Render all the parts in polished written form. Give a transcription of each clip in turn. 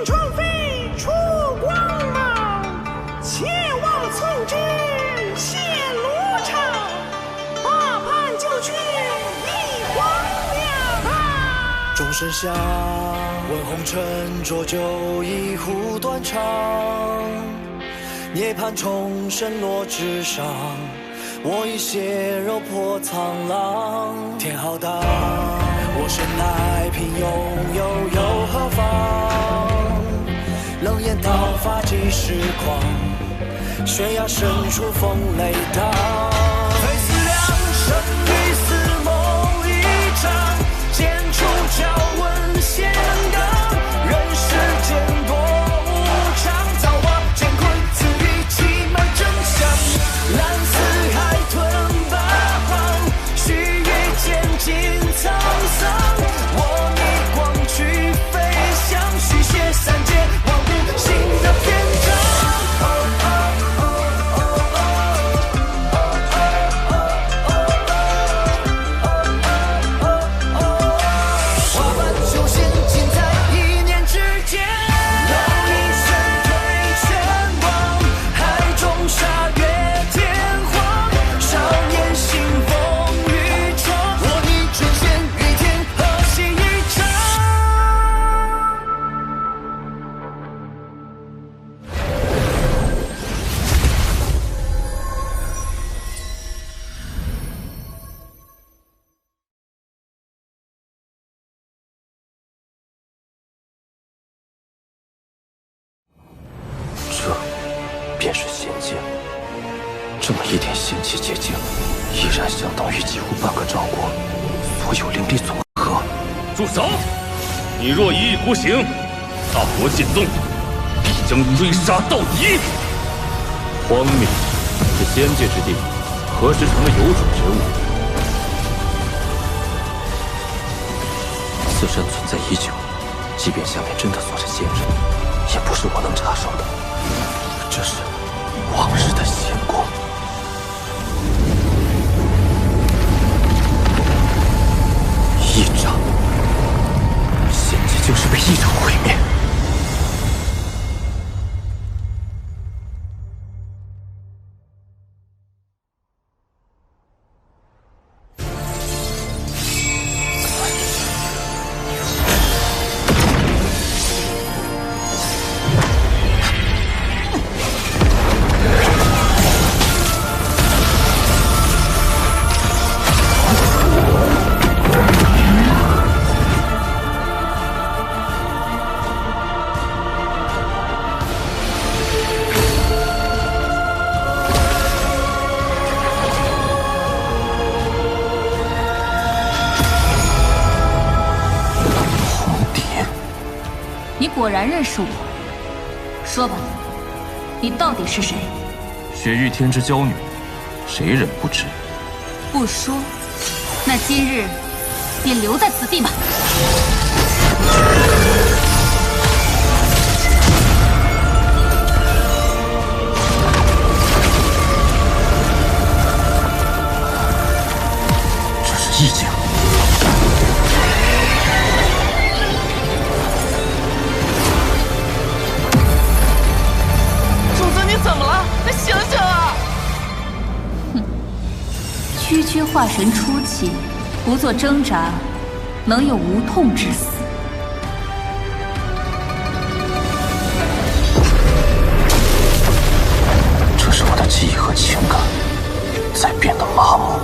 窗飞出光芒，且望寸之现罗场，大叛就去一荒凉啊！钟声响，问红尘浊酒一壶断肠，涅槃重生落纸上，我已血肉破苍狼。天浩荡，我生来平庸，又何妨？冷眼刀法几时狂？悬崖深处风雷荡。非死两生，与死谋一场。剑出鞘，问仙纲。人世间多无常，造化乾坤，赐予奇门真相。蓝似海吞八方，须臾间尽沧桑。我逆光去飞翔，续写三界万物新的篇章。便是仙剑，这么一点仙气结晶，依然相当于几乎半个赵国所有灵力总和。住手！你若一意孤行，大国剑宗必将追杀到底。荒谬！这仙界之地，何时成了有主之物？此山存在已久，即便下面真的锁着仙人，也不是我能插手的。这是往日的仙宫，一掌，仙界竟是被一掌毁灭。果然认识我，说吧，你到底是谁？雪域天之娇女，谁人不知？不说，那今日便留在此地吧。这是意境。区区化神初期，不做挣扎，能有无痛之死？这是我的记忆和情感在变得麻木。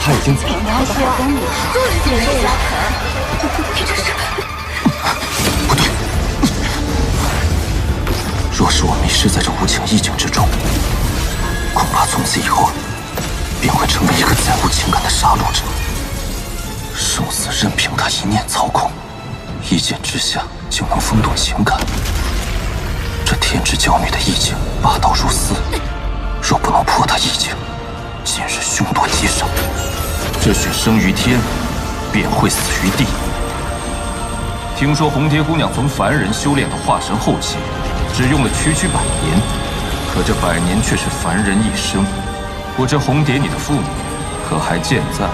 他已经走了。还需要公里，就是这个家疼。你这是？不对，若是我迷失在这无情意境之中，恐怕从此以后便会成为一个再无情感的杀戮者。生死任凭他一念操控，一剑之下就能风动情感。这天之娇女的意境霸道如斯，若不能破他意境，今日凶多吉少。这血生于天，便会死于地。听说红蝶姑娘从凡人修炼到化神后期，只用了区100年，可这100年却是凡人一生。我这红蝶，你的父母可还健在？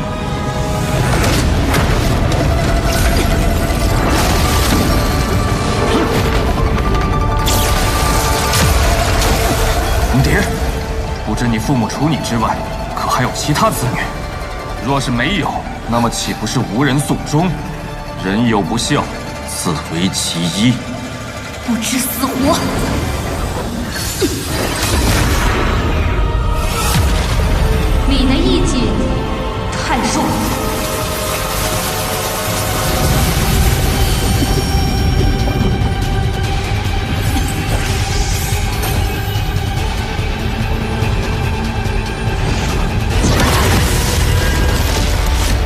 红蝶，不知你父母除你之外，可还有其他子女？若是没有，那么岂不是无人送终？人有不孝，自为其一。不知死活！你的意境太弱。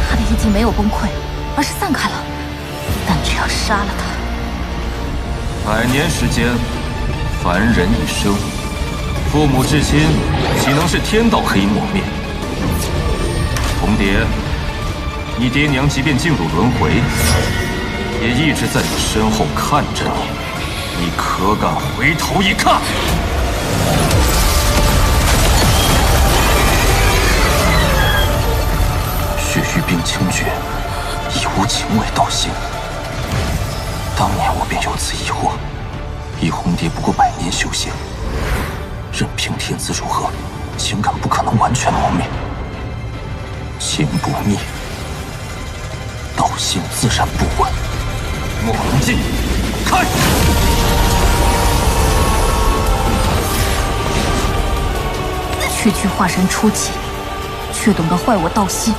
他的意境没有崩溃，而是散开了。但只要杀了他，100年时间，凡人一生，父母至亲岂能是天道可以抹灭？红蝶，你爹娘即便进入轮回，也一直在你身后看着你，你可敢回头一看？血与冰清绝，已无情味道心。当年我便有此疑惑，以红蝶不过100年修行，任凭天资如何，情感不可能完全磨灭。情不灭，道心自然不稳。莫龙镜，开！区区化神初期，却懂得坏我道心，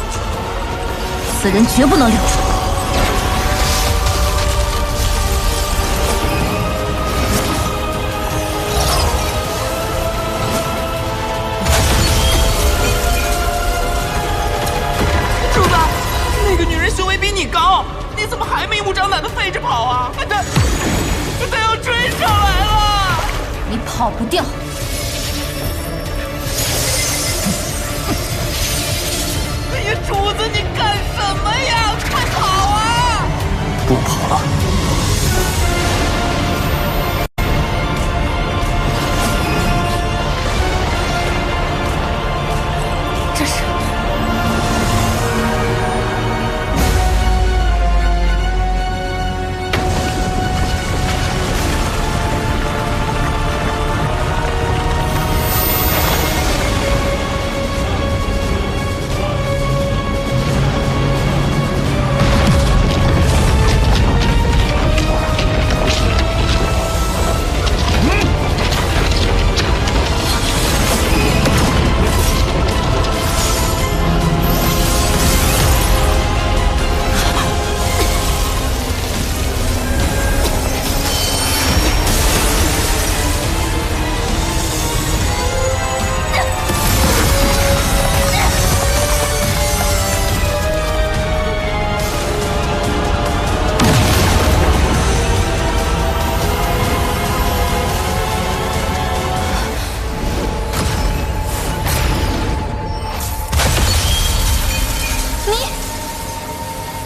此人绝不能留住。你怎么还明目张胆的飞着跑啊？他要追上来了！你跑不掉！哎呀，主子，你干什么呀？快跑啊！不跑了。这是。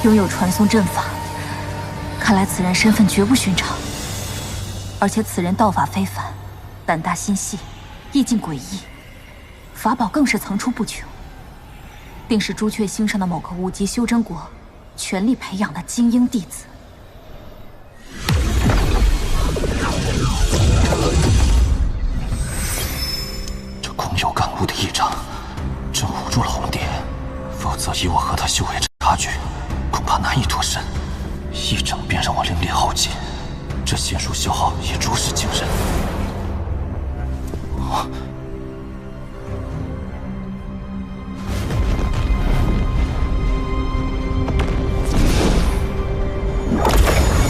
拥有传送阵法，看来此人身份绝不寻常。而且此人道法非凡，胆大心细，意境诡异，法宝更是层出不穷，定是朱雀星上的某个5级修真国全力培养的精英弟子。这空有感悟的异常，真唬住了红蝶，否则以我和他修为差距，恐怕难以脱身。一掌便让我灵力耗尽，这仙术消耗也着实惊人。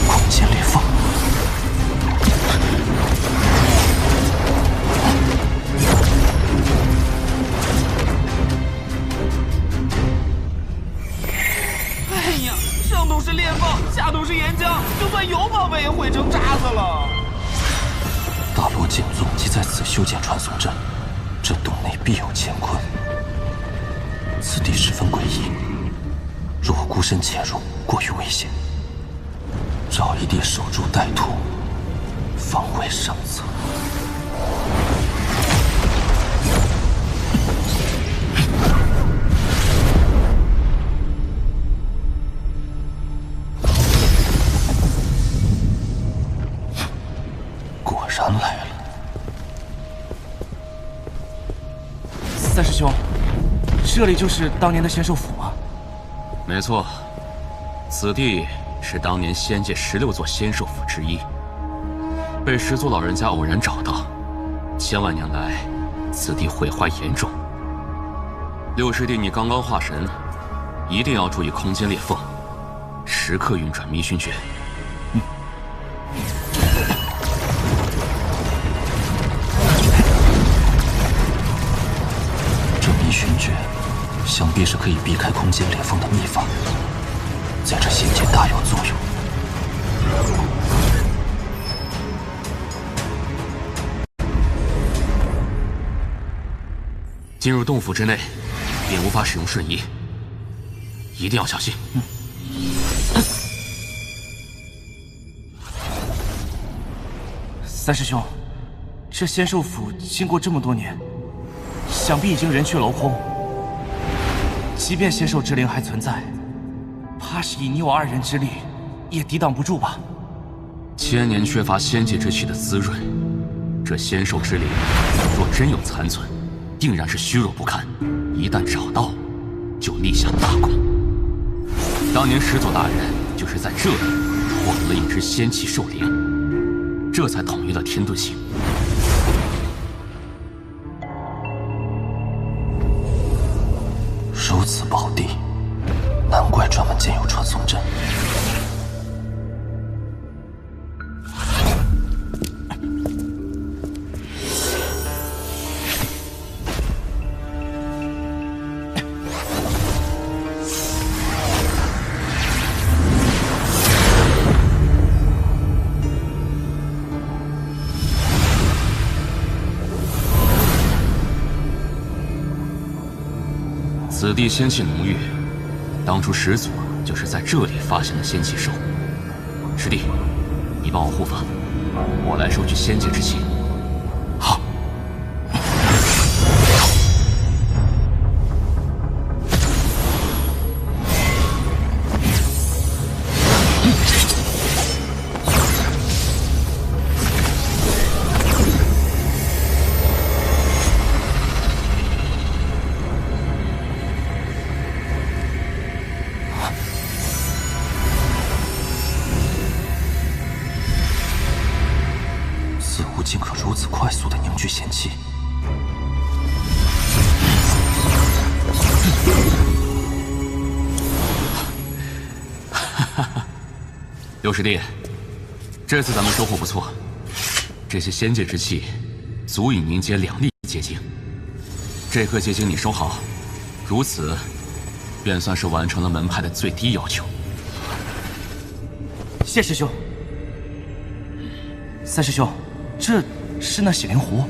空间裂缝。哎呀，上头是裂缝，下头是岩浆，就算有宝贝也毁成渣子了。大罗剑宗即在此修建传送阵，这洞内必有乾坤，此地十分诡异，若我孤身潜入，过于危险。找一地守株待兔，方为上策。果然来了。三师兄，这里就是当年的仙兽府吗？没错，此地是当年仙界16座仙兽府之一，被始祖老人家偶然找到。千万年来，此地毁坏严重。六师弟，你刚刚化神，一定要注意空间裂缝，时刻运转迷熏诀。这迷熏诀，想必是可以避开空间裂缝的秘法，在这仙界大有作用。进入洞府之内，便无法使用瞬移，一定要小心。三师兄，这仙兽府经过这么多年，想必已经人去楼空。即便仙兽之灵还存在，怕是以你我2人之力，也抵挡不住吧？千年缺乏仙界之气的滋润，这仙兽之灵若真有残存，定然是虚弱不堪。一旦找到，就立下大功。当年始祖大人就是在这里获得了一只仙气兽灵，这才统一了天遁星。如此宝地，难怪专门建有传送阵。此地仙气浓郁，当初始祖就是在这里发现的仙气兽。师弟，你帮我护法，我来收取仙界之气。好。竟可如此快速地凝聚仙气。六师弟，这次咱们收获不错，这些仙界之气足以凝结2粒结晶。这颗结晶你收好，如此便算是完成了门派的最低要求。谢师兄。三师兄，这是那洗灵壶？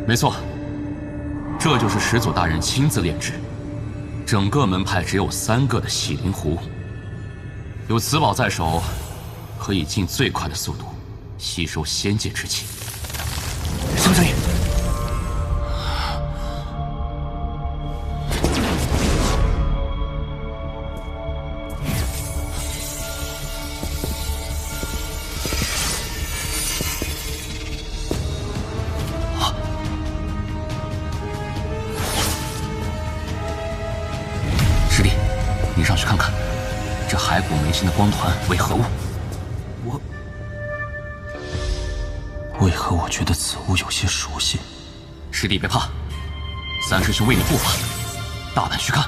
没错，这就是始祖大人亲自炼制，整个门派只有3个的洗灵壶。有此宝在手，可以尽最快的速度吸收仙界之气。什么声音？师弟，你上去看看，这骸骨眉心的光团为何物？为何我觉得此物有些熟悉？师弟别怕，三师兄为你护法，大胆去看。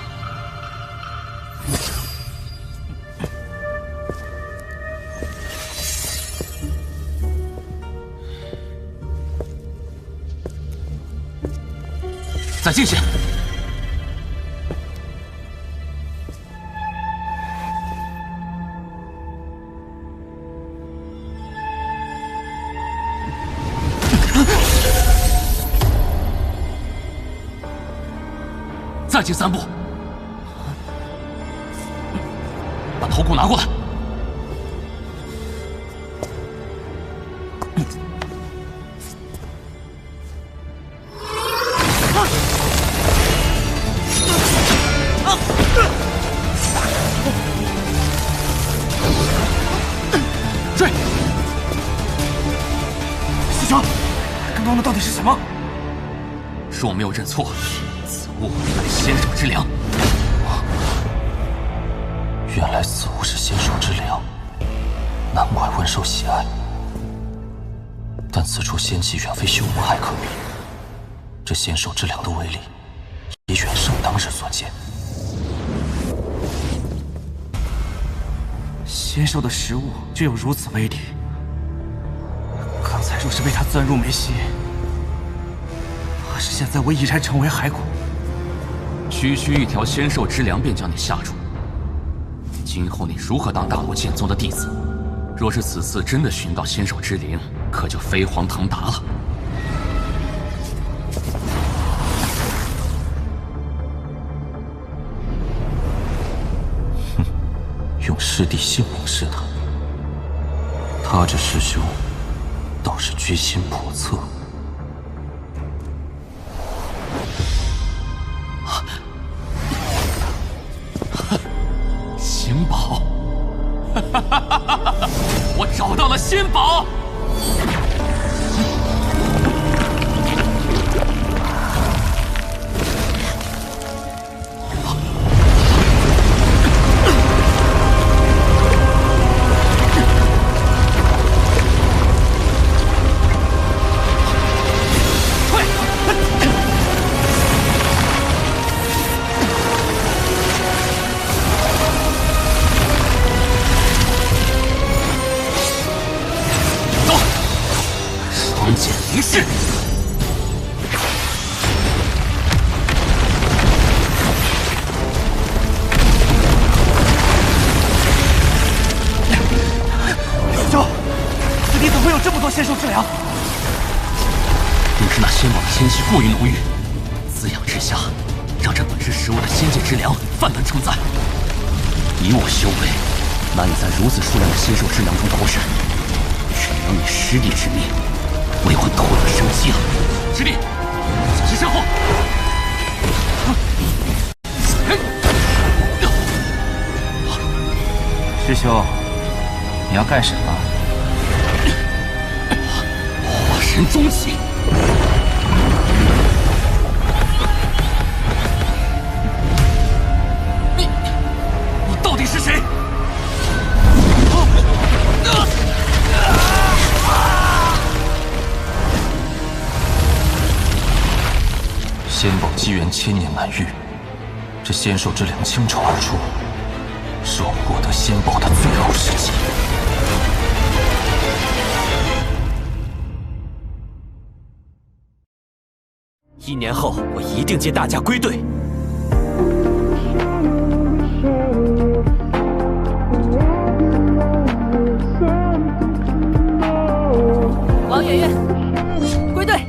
再近些。再进3步。把头骨拿过来。追！师兄，刚刚的到底是什么？若没有认错，此物乃仙手之粮。原来此物是仙手之粮，难怪温受喜爱。但此处仙气远非修魔海可比，这仙手之粮的威力也远胜当日所见。仙兽的食物就有如此威力，刚才若是被他钻入眉心，怕是现在我已然成为骸骨。区区一条仙兽之粮便将你吓住，今后你如何当大罗剑宗的弟子？若是此次真的寻到仙兽之灵，可就飞黄腾达了。用师弟性命试他，他这师兄倒是居心叵测。仙宝，我找到了仙宝。凝视，师兄，此地怎么会有这么多仙兽之粮？定是那仙宝的仙气过于浓郁，滋养之下，让这本是食物的仙界之粮泛滥成灾。以我修为，难以在如此数量的仙兽之粮中脱身，只能以师弟之命为我夺得生机啊！师弟，小心身后！师兄，你要干什么？化神终起。你到底是谁？仙宝机缘千年难遇，这仙兽之粮倾巢而出，是我获得仙宝的最后时机。1年后，我一定接大家归队。王媛媛，归队。